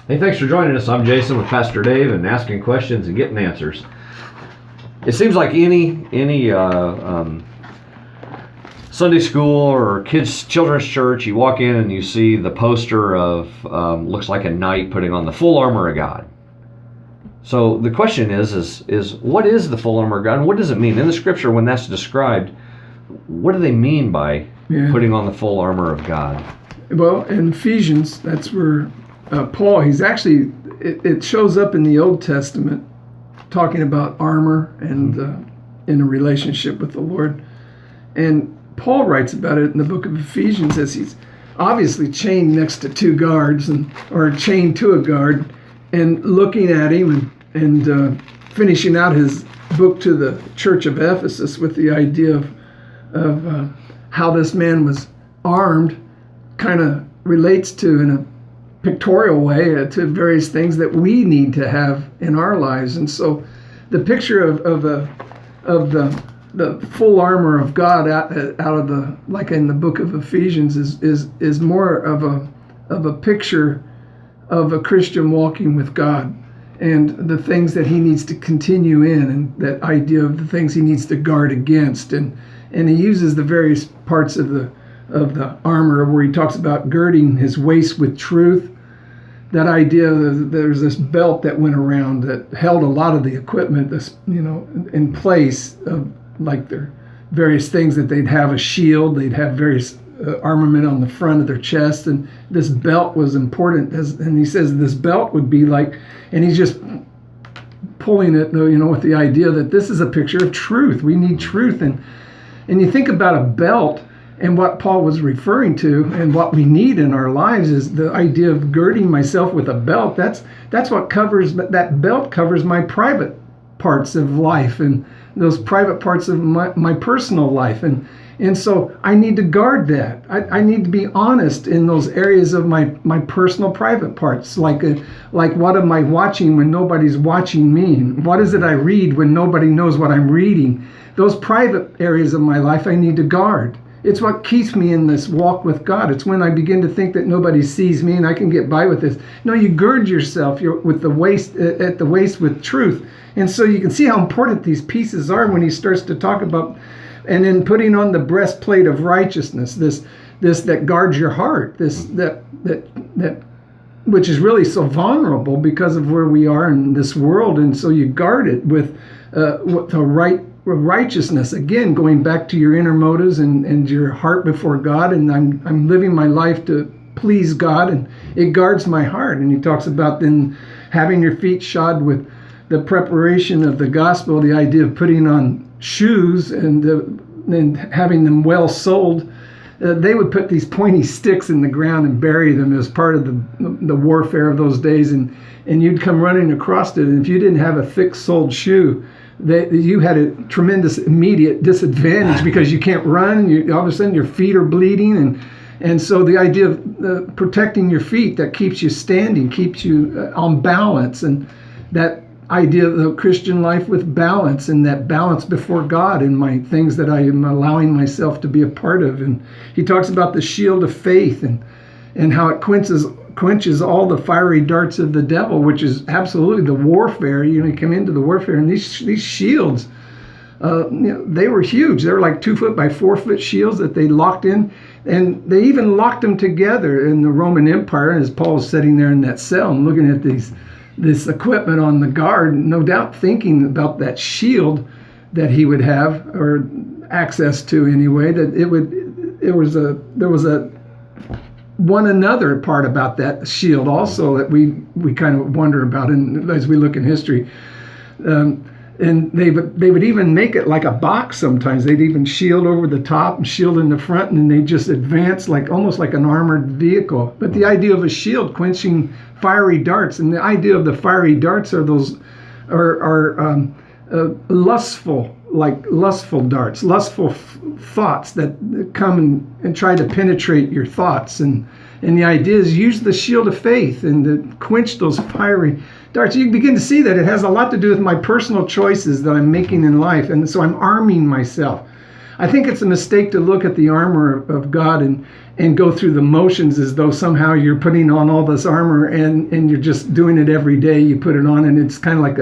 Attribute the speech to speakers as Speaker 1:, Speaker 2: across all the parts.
Speaker 1: Hey, thanks for joining us. I'm Jason with Pastor Dave and asking questions and getting answers. It seems like any Sunday school or children's church, you walk in and you see the poster of looks like a knight putting on the full armor of God. So the question is what is the full armor of God, and what does it mean in the Scripture when that's described? What do they mean by putting on the full armor of God?
Speaker 2: Well, in Ephesians, that's where Paul, it shows up in the Old Testament talking about armor and in a relationship with the Lord. And Paul writes about it in the book of Ephesians as he's obviously chained next to two guards, or chained to a guard, and looking at him and finishing out his book to the church of Ephesus with the idea of how this man was armed, kind of relates to, in a pictorial way, to various things that we need to have in our lives. And so the picture of the full armor of God out of the, like in the book of Ephesians, is more of a picture of a Christian walking with God and the things that he needs to continue in, and that idea of the things he needs to guard against. And he uses the various parts of the armor where he talks about girding his waist with truth. That idea, there's this belt that went around that held a lot of the equipment, in place of, like, their various things that they'd have a shield, they'd have various armament on the front of their chest, and this belt was important. And he says this belt would be like, and he's just pulling it, with the idea that this is a picture of truth. We need truth, and you think about a belt. And what Paul was referring to, and what we need in our lives, is the idea of girding myself with a belt. That's what covers, that belt covers my private parts of life, and those private parts of my personal life. And so I need to guard that. I need to be honest in those areas of my personal private parts. Like what am I watching when nobody's watching me? What is it I read when nobody knows what I'm reading? Those private areas of my life I need to guard. It's what keeps me in this walk with God. It's when I begin to think that nobody sees me and I can get by with this. No, you gird yourself with the waist at the waist with truth. And so you can see how important these pieces are when he starts to talk about, and then putting on the breastplate of righteousness, this that guards your heart, that which is really so vulnerable because of where we are in this world. And so you guard it with the right righteousness, again going back to your inner motives and your heart before God, and I'm living my life to please God, and it guards my heart. And he talks about then having your feet shod with the preparation of the gospel, the idea of putting on shoes and having them well soled. They would put these pointy sticks in the ground and bury them as part of the warfare of those days, and you'd come running across it, and if you didn't have a thick-soled shoe, that you had a tremendous immediate disadvantage because you can't run. All of a sudden your feet are bleeding, and so the idea of protecting your feet, that keeps you standing, keeps you on balance, and that idea of the Christian life with balance, and that balance before God in my things that I am allowing myself to be a part of. And he talks about the shield of faith and how it quenches all the fiery darts of the devil, which is absolutely the warfare. You come into the warfare, and these shields, they were huge. They were like 2 foot by 4 foot shields that they locked in, and they even locked them together in the Roman Empire. And as Paul was sitting there in that cell and looking at this equipment on the guard, no doubt thinking about that shield that he would have, or access to anyway, that there was a one another part about that shield also that we kind of wonder about as we look in history. And they would even make it like a box sometimes. They'd even shield over the top and shield in the front, and then they just advance almost like an armored vehicle. But the idea of a shield quenching fiery darts, and the idea of the fiery darts are those lustful darts, lustful thoughts that come and try to penetrate your thoughts. And the idea is use the shield of faith and to quench those fiery darts. You begin to see that it has a lot to do with my personal choices that I'm making in life. And so I'm arming myself. I think it's a mistake to look at the armor of God and go through the motions as though somehow you're putting on all this armor and you're just doing it every day. You put it on and it's kind of like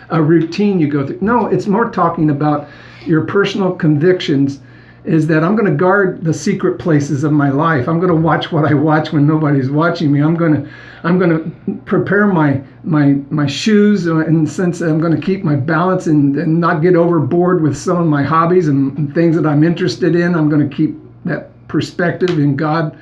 Speaker 2: a routine you go through. No, it's more talking about your personal convictions, is that I'm going to guard the secret places of my life. I'm going to watch what I watch when nobody's watching me. I'm going to prepare my shoes in the sense that I'm going to keep my balance and not get overboard with some of my hobbies and things that I'm interested in. I'm going to keep that perspective in God.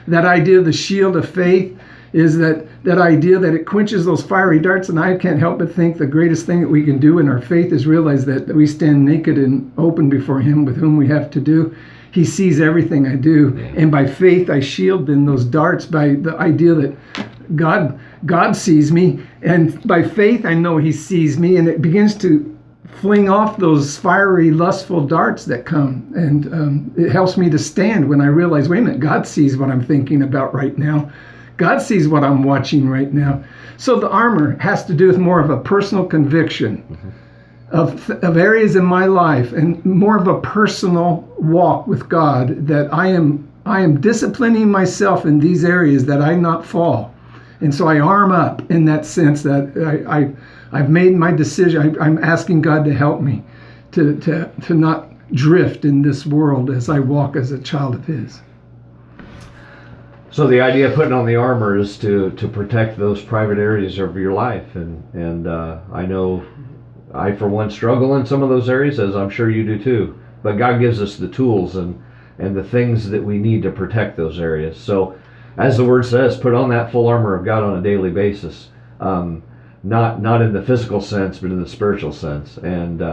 Speaker 2: That idea of the shield of faith is that idea that it quenches those fiery darts, and I can't help but think the greatest thing that we can do in our faith is realize that we stand naked and open before Him with whom we have to do. He sees everything I do, and by faith I shield in those darts by the idea that God sees me, and by faith I know He sees me, and it begins to fling off those fiery, lustful darts that come, and it helps me to stand when I realize, wait a minute, God sees what I'm thinking about right now. God sees what I'm watching right now. So the armor has to do with more of a personal conviction of areas in my life, and more of a personal walk with God, that I am disciplining myself in these areas that I not fall. And so I arm up in that sense that I've made my decision. I'm asking God to help me to not drift in this world as I walk as a child of His.
Speaker 1: So the idea of putting on the armor is to protect those private areas of your life, and I know I for one struggle in some of those areas, as I'm sure you do too. But God gives us the tools and the things that we need to protect those areas. So, as the Word says, put on that full armor of God on a daily basis, not in the physical sense, but in the spiritual sense, and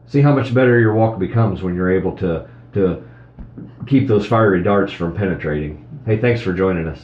Speaker 1: see how much better your walk becomes when you're able to keep those fiery darts from penetrating. Hey, thanks for joining us.